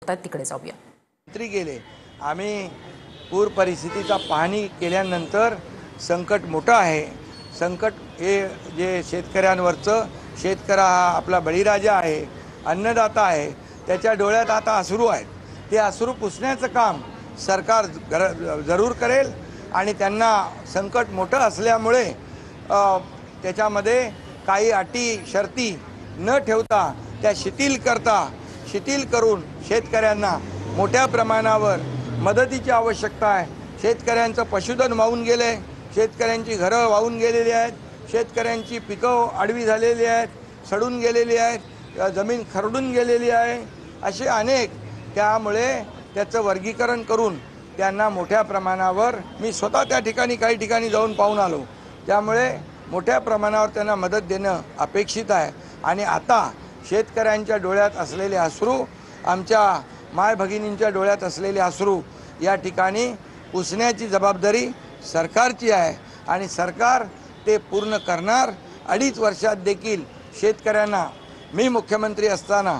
करतात तिकडे जाऊया। मंत्री गेले, आम्ही पूर परिस्थितीचा पाहणी केल्यानंतर संकट मोठं आहे। संकट हे जे शेतकऱ्यांवरचं, शेतकरी हा आपला बळीराजा आहे, अन्नदाता आहे, त्याच्या डोळ्यात आता अश्रू आहेत। ते अश्रू पुसण्याचं काम सरकार जरूर करेल आणि त्यांना संकट मोठं असल्यामुळे त्याच्यामध्ये काही अटी शर्ती न ठेवता त्या शिथिल करून शेतकऱ्यांना मोठ्या प्रमाणावर मदतीची आवश्यकता आहे। शेतकऱ्यांचं पशुधन वाहून गेले, शेतकऱ्यांची घरं वाहून गेलेली आहेत, शेतकऱ्यांची पिकं आडवी झालेली आहेत, सडून गेलेली आहेत, जमीन खरडून गेलेली आहे, असे अनेक। त्यामुळे त्याचं वर्गीकरण करून त्यांना मोठ्या प्रमाणावर मी स्वतः त्या ठिकाणी काही ठिकाणी जाऊन पाहून आलो। त्यामुळे मोठ्या प्रमाणावर त्यांना मदत देणं अपेक्षित आहे आणि आता शेतकऱ्यांच्या डोळ्यात असलेले अश्रू, आमच्या माय भगिनींच्या डोळ्यात असलेले अश्रू या ठिकाणी पुसण्याची जबाबदारी सरकारची आहे आणि सरकार ते पूर्ण करणार। 2.5 वर्षात देखील शेतकऱ्यांना मी मुख्यमंत्री असताना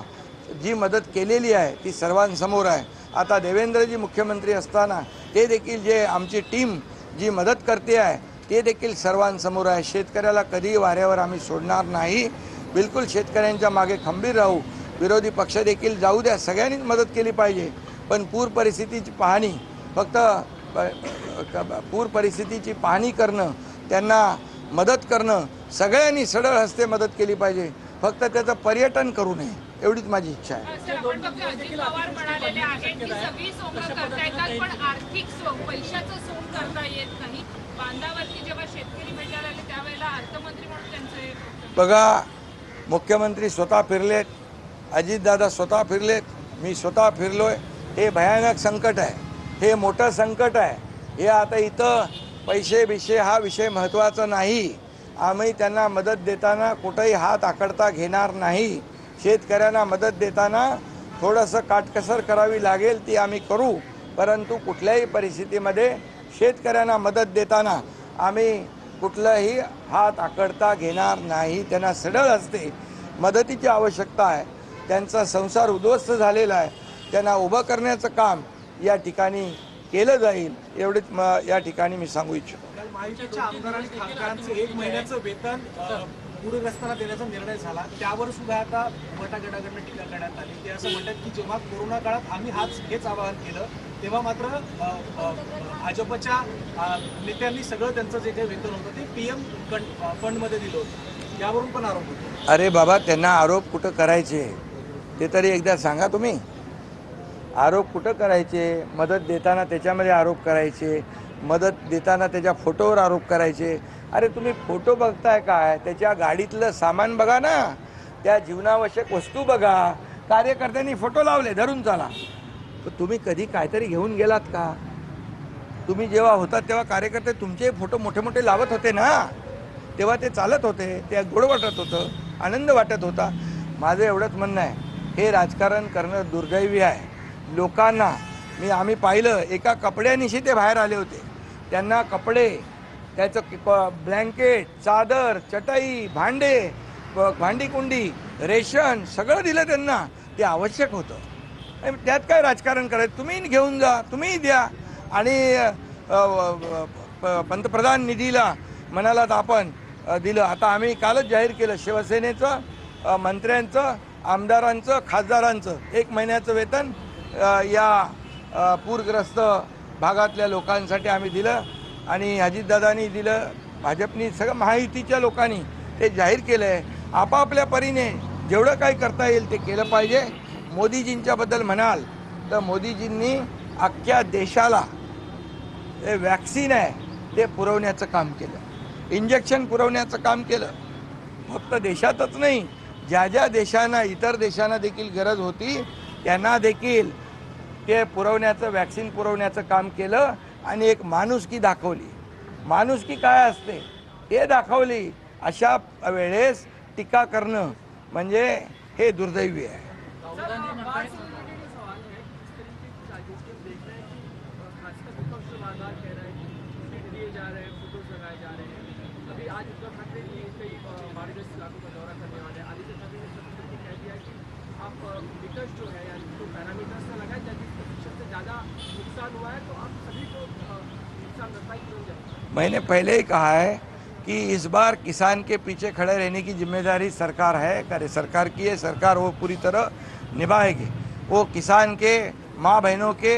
जी मदत केलेली आहे ती सर्वांसमोर आहे। आता देवेंद्रजी मुख्यमंत्री असताना ते देखील जे आमची टीम जी मदत करते आहे ते देखील सर्वांसमोर आहे। शेतकऱ्याला कधीही वाऱ्यावर आम्ही सोडणार नाही, बिलकुल शेतकऱ्यांच्या मागे खंबीर राहू। विरोधी पक्ष देखील जाऊ द्या, सगळ्यांनीच मदत केली पाहिजे, पण पूर परिस्थितीची पाहणी फक्त पूर परिस्थितीची पाहणी करणं, त्यांना मदत करणं, सगळ्यांनी सरळ हस्ते मदत केली पाहिजे, फक्त त्याचं पर्यटन करू नये, एवढीच माझी इच्छा आहे। बघा, मुख्यमंत्री स्वतः फिरलेत, अजितदादा स्वतः फिरलेत, मी स्वतः फिरलोय। हे भयानक संकट आहे, हे मोठं संकट आहे। हे आता इथं पैसे हा विषय महत्त्वाचा नाही। आम्ही त्यांना मदत देताना कुठेही हात आखडता घेणार नाही। शेतकऱ्यांना मदत देताना थोडंसं काटकसर करावी लागेल ती आम्ही करू, परंतु कुठल्याही परिस्थितीमध्ये शेतकऱ्यांना मदत देताना आम्ही कुठलाही हात आखडता घेणार नाही। त्यांना सरळ हस्ते मदतीची आवश्यकता आहे, त्यांचा संसार उद्ध्वस्त झालेला आहे, त्यांना उभं करण्याचं काम या ठिकाणी केलं जाईल, एवढेच या ठिकाणी मी सांगू इच्छितो। महायुतीच्या आमदार आणि खासदारांचं 1 महिन्याचं वेतन पूरग्रस्तांना देण्याचा निर्णय झाला, त्यावर सुद्धा आता गटागटाकडनं टीका करण्यात आली। ते असं म्हणतात की जेव्हा कोरोना काळात आम्ही हेच आवाहन केलं तेव्हा मात्र भाजपच्या नेत्यांनी सगळं त्यांचं जे काही वेतन होतं ते PM फंडमध्ये दिलं होतं, यावरून पण आरोप होतो। अरे बाबा, त्यांना आरोप कुठं करायचे ते तरी एकदा सांगा तुम्ही। आरोप कुठं करायचे? मदत देताना त्याच्यामध्ये आरोप करायचे, मदत देताना त्याच्या फोटोवर आरोप करायचे। अरे तुम्ही फोटो बघताय काय? त्याच्या गाडीतलं सामान बघा ना, त्या जीवनावश्यक वस्तू बघा। कार्यकर्त्यांनी फोटो लावले, धरून चाला। तुम्ही कधी काहीतरी घेऊन गेलात का? तुम्ही जेव्हा होतात तेव्हा कार्यकर्ते तुमचे फोटो मोठे मोठे लावत होते ना, तेव्हा ते चालत होते, ते गोड वाटत होतं, आनंद वाटत होता। माझं एवढंच म्हणणं आहे, हे राजकारण करणं दुर्दैवी आहे। लोकांना आम्ही पाहिलं, एका कपड्यानिशी ते बाहेर आले होते, त्यांना कपडे, त्याचं ब्लँकेट, चादर, चटाई, भांडी-कुंडी, रेशन सगळं दिलं त्यांना, ते आवश्यक होतं। त्यात काय राजकारण करायचं? तुम्ही घेऊन जा, तुम्ही द्या। आणि पंतप्रधान निधीला म्हणालात आपण दिलं। आता आम्ही कालच जाहीर केलं, शिवसेनेचं, मंत्र्यांचं, आमदारांचं, खासदारांचं 1 महिन्याचं वेतन या पूरग्रस्त भागातल्या लोकांसाठी आम्ही दिलं आणि अजितदादांनी दिलं, भाजपनी, सगळं महायुतीच्या लोकांनी ते जाहीर केलं आहे। आपापल्या परीने जेवढं काही करता येईल ते केलं पाहिजे। मोदीजींच्याबद्दल म्हणाल तर मोदीजींनी अख्ख्या देशाला हे वॅक्सिन आहे ते पुरवण्याचं काम केलं, इंजेक्शन पुरवण्याचं काम केलं। फक्त देशातच नाही, ज्या ज्या देशांना, इतर देशांना देखील गरज होती त्यांना देखील ते पुरवण्याचं, वॅक्सिन पुरवण्याचं काम केलं आणि एक माणुसकी दाखवली। माणुसकी काय असते हे दाखवली। अशा वेळेस टीका करणं म्हणजे हे दुर्दैवी आहे। अभी आज उद्धव ठाकरे जी कई बाढ़ग्रस्त इलाकों का दौरा करने वाले हैं। आदित्य ठाकरे ने सबसे कह दिया कि आप विकट जो है यानी जो पैरामीटर्स में लगाए 33% से ज़्यादा नुकसान हुआ है, तो आप सभी को नुकसान भरपाई क्यों जाए? मैंने पहले ही कहा है कि इस बार किसान के पीछे खड़े रहने की जिम्मेदारी सरकार है, करे सरकार की है, सरकार वो पूरी तरह निभाएगी। वो किसान के माँ बहनों के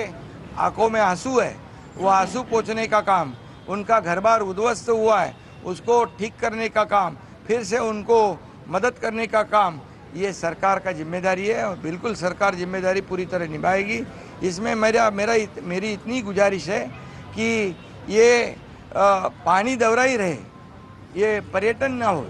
आंखों में आंसू है, वो आंसू पोंछने का काम, उनका घर बार उद्ध्वस्त हुआ है उसको ठीक करने का काम, फिर से उनको मदद करने का काम, ये सरकार का जिम्मेदारी है और बिल्कुल सरकार जिम्मेदारी पूरी तरह निभाएगी। इसमें मेरी इतनी गुजारिश है कि ये पानी दौरा ही रहे, ये पर्यटन ना हो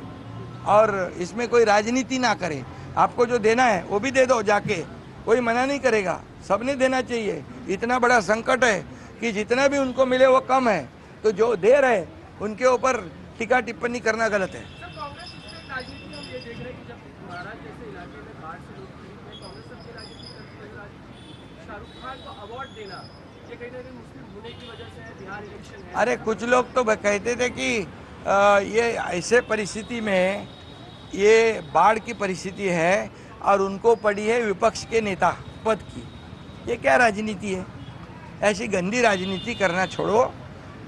और इसमें कोई राजनीति ना करे। आपको जो देना है वो भी दे दो जाके, कोई मना नहीं करेगा, सबने देना चाहिए। इतना बड़ा संकट है कि जितना भी उनको मिले वो कम है, तो जो दे रहे उनके ऊपर टीका टिप्पणी करना गलत है। सर, कांग्रेस इसमें राजनीति में हम ये देख रहे हैं कि जब महाराज जैसे इलाके में बाढ़ से लोग पीड़ित हैं, कांग्रेस सबकी राजनीति करती है। शाहरुख खान को अवार्ड देना ये कहीं ना कहीं मुस्लिम होने की वजह से है, बिहार इलेक्शन है। अरे कुछ लोग तो कहते थे कि ये ऐसे परिस्थिति में ये बाढ़ की परिस्थिति है और उनको पड़ी है विपक्ष के नेता पद की। ये क्या राजनीति है? ऐसी गंदी राजनीति करना छोड़ो।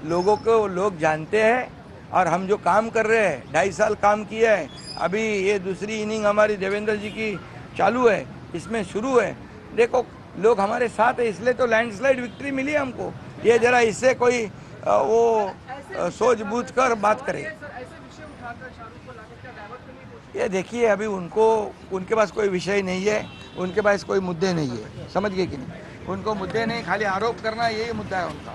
लोगों को लोग जानते हैं और हम जो काम कर रहे हैं 2.5 साल काम किया है, अभी ये दूसरी इनिंग हमारी देवेंद्र जी की चालू है, इसमें शुरू है। देखो लोग हमारे साथ है, इसलिए तो लैंडस्लाइड विक्ट्री मिली है हमको। ये जरा इससे कोई वो सोच बूझ कर बात करे। सर, ऐसे विषय उठाकर शाहरुख को लाकर क्या डाइवर्ट करने की कोशिश? ये देखिए अभी उनके पास कोई विषय नहीं है, उनके पास कोई मुद्दे नहीं है, समझ गए कि नहीं? उनको मुद्दे नहीं, खाली आरोप करना यही मुद्दा है उनका।